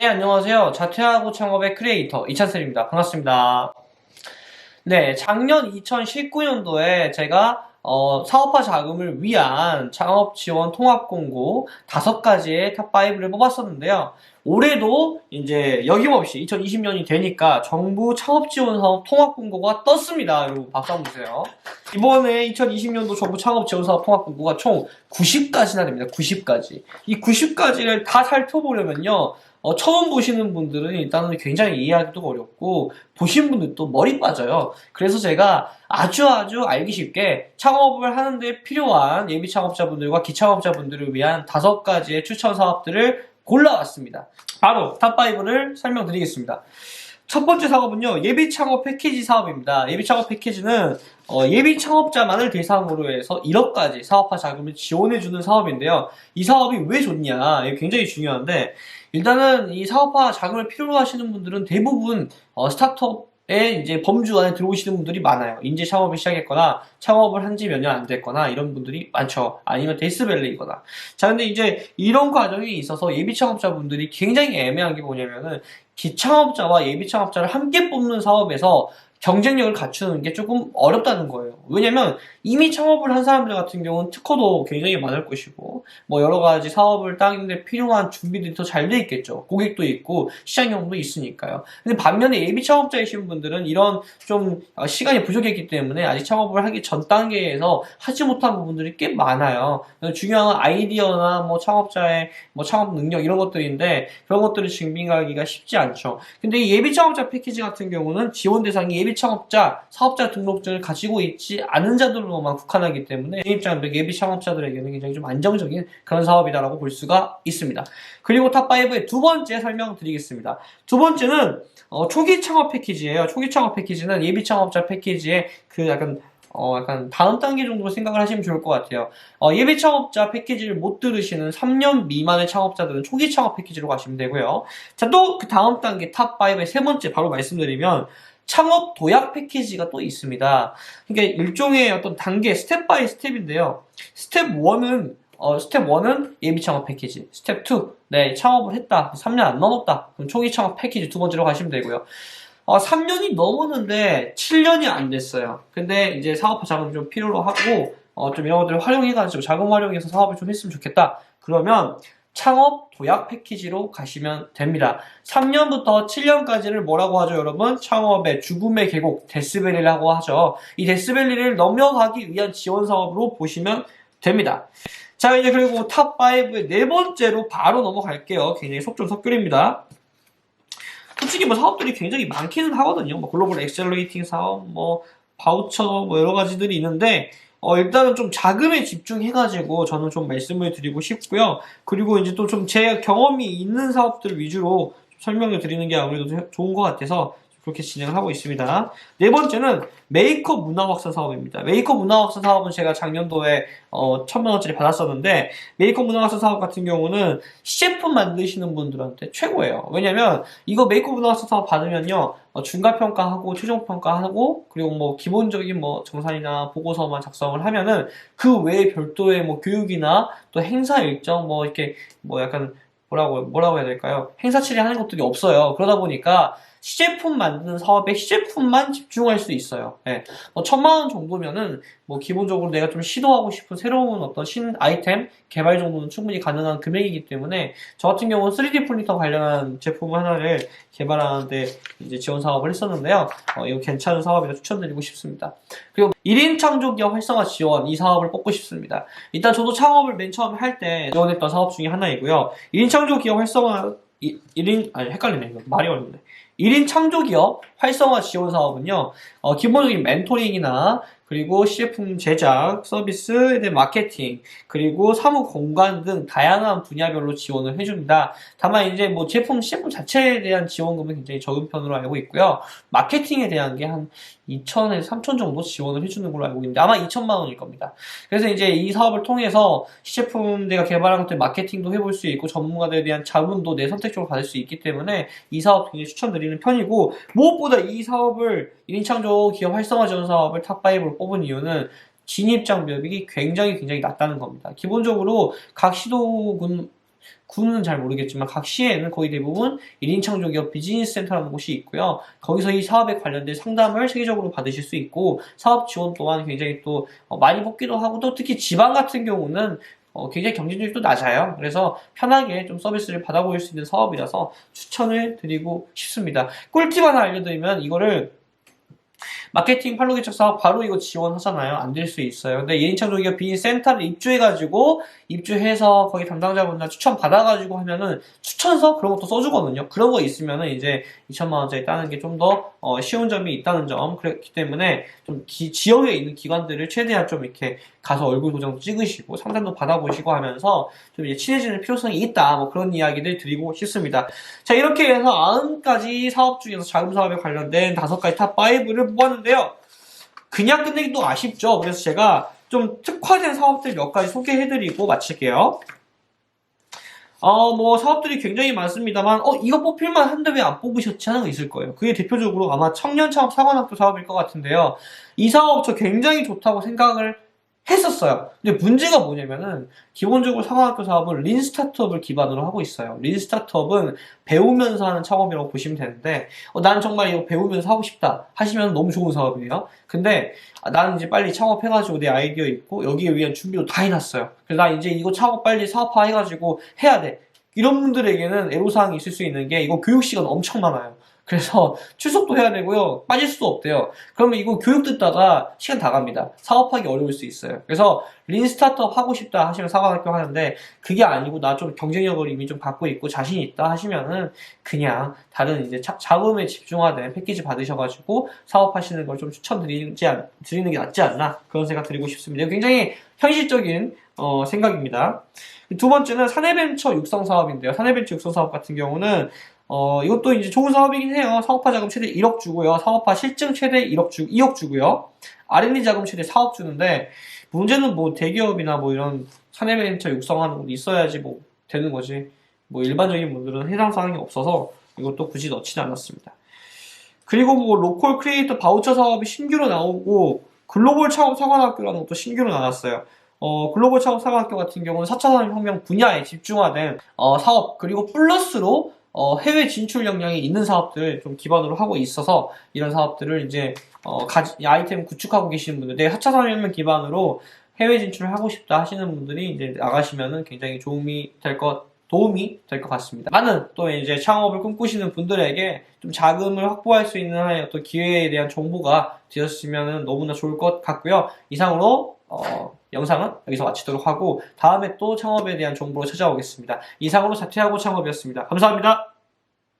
네, 안녕하세요. 자퇴하고 창업의 크리에이터 이찬슬입니다. 반갑습니다. 네, 작년 2019년도에 제가 사업화 자금을 위한 창업 지원 통합 공고 5가지의 탑5를 뽑았었는데요. 올해도 이제 여김없이 2020년이 되니까 정부 창업 지원 사업 통합 공고가 떴습니다. 여러분 박수 한번 주세요. 이번에 2020년도 정부 창업 지원 사업 통합 공고가 총 90가지나 됩니다. 90가지. 이 90가지를 다 살펴보려면요. 처음 보시는 분들은 일단은 굉장히 이해하기도 어렵고 보신 분들도 머리 빠져요. 그래서 제가 아주 알기 쉽게 창업을 하는데 필요한 예비 창업자분들과 기창업자분들을 위한 5가지의 추천 사업들을 골라왔습니다. 바로 탑5를 설명드리겠습니다. 첫 번째 사업은요, 예비 창업 패키지 사업입니다. 예비 창업 패키지는 예비 창업자만을 대상으로 해서 1억까지 사업화 자금을 지원해주는 사업인데요. 이 사업이 왜 좋냐? 이게 굉장히 중요한데, 일단은 이 사업화 자금을 필요로 하시는 분들은 대부분 스타트업에 이제 범주 안에 들어오시는 분들이 많아요. 인재 창업을 시작했거나 창업을 한 지 몇 년 안 됐거나 이런 분들이 많죠. 아니면 데스밸리이거나. 자, 근데 이제 이런 과정이 있어서 예비 창업자분들이 굉장히 애매한 게 뭐냐면은 기창업자와 예비 창업자를 함께 뽑는 사업에서 경쟁력을 갖추는 게 조금 어렵다는 거예요. 왜냐면 이미 창업을 한 사람들 같은 경우는 특허도 굉장히 많을 것이고 뭐 여러 가지 사업을 따는데 필요한 준비들이 더 잘 돼 있겠죠. 고객도 있고 시장 경험도 있으니까요. 근데 반면에 예비 창업자이신 분들은 이런 좀 시간이 부족했기 때문에 아직 창업을 하기 전 단계에서 하지 못한 부분들이 꽤 많아요. 중요한 건 아이디어나 뭐 창업자의 뭐 창업 능력 이런 것들인데 그런 것들을 증빙하기가 쉽지 않죠. 근데 이 예비 창업자 패키지 같은 경우는 지원 대상이 예비 창업자, 사업자 등록증을 가지고 있지 않은 자들로만 국한하기 때문에 진입장벽 예비 창업자들에게는 굉장히 좀 안정적인 그런 사업이다라고 볼 수가 있습니다. 그리고 탑5의 두 번째 설명드리겠습니다. 두 번째는 초기 창업 패키지예요. 초기 창업 패키지는 예비 창업자 패키지의 그 약간 다음 단계 정도로 생각을 하시면 좋을 것 같아요. 예비 창업자 패키지를 못 들으시는 3년 미만의 창업자들은 초기 창업 패키지로 가시면 되고요. 자, 또 그 다음 단계 탑5의 세 번째 바로 말씀드리면 창업 도약 패키지가 또 있습니다. 그러니까 일종의 어떤 단계, 스텝 바이 스텝인데요. 스텝1은 예비 창업 패키지. 스텝 2, 네, 창업을 했다. 3년 안 넘었다. 그럼 초기 창업 패키지 두 번째로 가시면 되고요. 3년이 넘었는데 7년이 안 됐어요. 근데 이제 사업화 자금 좀 필요로 하고, 좀 이런 것들을 활용해가지고 자금 활용해서 사업을 좀 했으면 좋겠다. 그러면 창업 도약 패키지로 가시면 됩니다. 3년부터 7년까지를 뭐라고 하죠, 여러분? 창업의 죽음의 계곡, 데스밸리라고 하죠. 이 데스밸리를 넘어가기 위한 지원 사업으로 보시면 됩니다. 자, 이제 그리고 탑5의 네 번째로 바로 넘어갈게요. 굉장히 속 좀 섞여입니다. 솔직히 뭐 사업들이 굉장히 많기는 하거든요. 뭐 글로벌 엑셀러레이팅 사업, 뭐 바우처, 뭐 여러 가지들이 있는데 일단은 좀 자금에 집중해가지고 저는 좀 말씀을 드리고 싶고요. 그리고 이제 또 좀 제 경험이 있는 사업들 위주로 설명을 드리는 게 아무래도 좋은 것 같아서 그렇게 진행을 하고 있습니다. 네 번째는 메이크업 문화확산 사업입니다. 메이크업 문화확산 사업은 제가 작년도에 1,000만원짜리 받았었는데 메이크업 문화확산 사업 같은 경우는 시제품 만드시는 분들한테 최고예요. 왜냐면 이거 메이크업 문화확산 사업 받으면요 중간평가하고 최종평가하고 그리고 뭐 기본적인 뭐 정산이나 보고서만 작성을 하면은 그 외에 별도의 뭐 교육이나 또 행사 일정 뭐 이렇게 뭐 약간 뭐라고 해야 될까요? 행사 처리하는 것들이 없어요. 그러다 보니까 시제품 만드는 사업에 시제품만 집중할 수 있어요. 예. 뭐 1,000만원 정도면은 뭐 기본적으로 내가 좀 시도하고 싶은 새로운 어떤 신 아이템 개발 정도는 충분히 가능한 금액이기 때문에 저 같은 경우는 3D 프린터 관련한 제품 하나를 개발하는데 이제 지원 사업을 했었는데요. 이거 괜찮은 사업이라 추천드리고 싶습니다. 그리고 1인 창조기업 활성화 지원 이 사업을 뽑고 싶습니다. 일단 저도 창업을 맨 처음에 할 때 지원했던 사업 중에 하나이고요. 1인 창조기업 활성화 1인 아니 헷갈리네 이거 말이 어렵네. 1인 창조기업 활성화 지원 사업은요, 기본적인 멘토링이나 그리고 시제품 제작, 서비스에 대한 마케팅, 그리고 사무 공간 등 다양한 분야별로 지원을 해줍니다. 다만 이제 뭐 시제품 자체에 대한 지원금은 굉장히 적은 편으로 알고 있고요. 마케팅에 대한 게 한 2천에서 3천 정도 지원을 해주는 걸로 알고 있는데 아마 2천만 원일 겁니다. 그래서 이제 이 사업을 통해서 시제품 내가 개발한 것들 마케팅도 해볼 수 있고 전문가들에 대한 자문도 내 선택적으로 받을 수 있기 때문에 이 사업 굉장히 추천드리는 편이고 무엇보다 이 사업을 1인 창조 기업 활성화 지원 사업을 탑5로 뽑은 이유는 진입 장벽이 굉장히 낮다는 겁니다. 기본적으로 각 시도군 구는 잘 모르겠지만 각 시에는 거의 대부분 1인 창조기업 비즈니스 센터라는 곳이 있고요. 거기서 이 사업에 관련된 상담을 체계적으로 받으실 수 있고 사업 지원 또한 굉장히 또 많이 뽑기도 하고 또 특히 지방 같은 경우는 굉장히 경쟁률이 또 낮아요. 그래서 편하게 좀 서비스를 받아보실 수 있는 사업이라서 추천을 드리고 싶습니다. 꿀팁 하나 알려드리면 이거를 마케팅 팔로 개척 사업 바로 이거 지원하잖아요. 안 될 수 있어요. 근데 예인창조기업 비즈니스 센터를 입주해가지고 입주해서 거기 담당자분들 추천 받아가지고 하면은 추천서 그런 것도 써주거든요. 그런 거 있으면은 이제 2천만 원짜리 따는 게 좀 더 쉬운 점이 있다는 점. 그렇기 때문에 좀 지역에 있는 기관들을 최대한 좀 이렇게 가서 얼굴 도장도 찍으시고 상담도 받아보시고 하면서 좀 이제 친해지는 필요성이 있다. 뭐 그런 이야기들 드리고 싶습니다. 자, 이렇게 해서 90가지 사업 중에서 자금 사업에 관련된 5가지 탑5를 뽑았는데요. 그냥 끝내기도 아쉽죠. 그래서 제가 좀 특화된 사업들 몇 가지 소개해드리고 마칠게요. 뭐 사업들이 굉장히 많습니다만 이거 뽑힐만 한데 왜 안 뽑으셨지 하는 거 있을 거예요. 그게 대표적으로 아마 청년창업 사관학교 사업일 것 같은데요. 이 사업 저 굉장히 좋다고 생각을 했었어요. 근데 문제가 뭐냐면은 기본적으로 사관학교 사업은 린 스타트업을 기반으로 하고 있어요. 린 스타트업은 배우면서 하는 창업이라고 보시면 되는데 난 정말 이거 배우면서 하고 싶다 하시면 너무 좋은 사업이에요. 근데 나는 이제 빨리 창업해가지고 내 아이디어 있고 여기에 위한 준비도 다 해놨어요. 그래서 나 이제 이거 창업 빨리 사업화 해가지고 해야 돼. 이런 분들에게는 애로사항이 있을 수 있는 게 이거 교육 시간 엄청 많아요. 그래서 출석도 해야 되고요. 빠질 수도 없대요. 그러면 이거 교육 듣다가 시간 다 갑니다. 사업하기 어려울 수 있어요. 그래서 린 스타트업 하고 싶다 하시면 사관학교 하는데 그게 아니고 나 좀 경쟁력을 이미 좀 갖고 있고 자신 있다 하시면은 그냥 다른 이제 자금에 집중화된 패키지 받으셔가지고 사업하시는 걸 좀 추천드리는 게 낫지 않나 그런 생각 드리고 싶습니다. 굉장히 현실적인 생각입니다. 두 번째는 사내벤처 육성 사업인데요. 사내벤처 육성 사업 같은 경우는 이것도 이제 좋은 사업이긴 해요. 사업화 자금 최대 1억 주고요. 사업화 실증 최대 2억 주고요. R&D 자금 최대 4억 주는데, 문제는 뭐 대기업이나 뭐 이런 사내벤처 육성하는 곳 있어야지 뭐 되는 거지. 뭐 일반적인 분들은 해당 사항이 없어서 이것도 굳이 넣지는 않았습니다. 그리고 뭐 로컬 크리에이터 바우처 사업이 신규로 나오고, 글로벌 창업 사관학교라는 것도 신규로 나왔어요. 글로벌 창업 사관학교 같은 경우는 4차 산업혁명 분야에 집중화된 사업, 그리고 플러스로 해외 진출 역량이 있는 사업들을 좀 기반으로 하고 있어서 이런 사업들을 이제 아이템 구축하고 계시는 분들, 내 4차 산업혁명 기반으로 해외 진출을 하고 싶다 하시는 분들이 이제 나가시면은 굉장히 도움이 될 것 같습니다. 많은 또 이제 창업을 꿈꾸시는 분들에게 좀 자금을 확보할 수 있는 하나의 어떤 기회에 대한 정보가 되었으면 너무나 좋을 것 같고요. 이상으로 영상은 여기서 마치도록 하고 다음에 또 창업에 대한 정보로 찾아오겠습니다. 이상으로 자퇴하고 창업이었습니다. 감사합니다.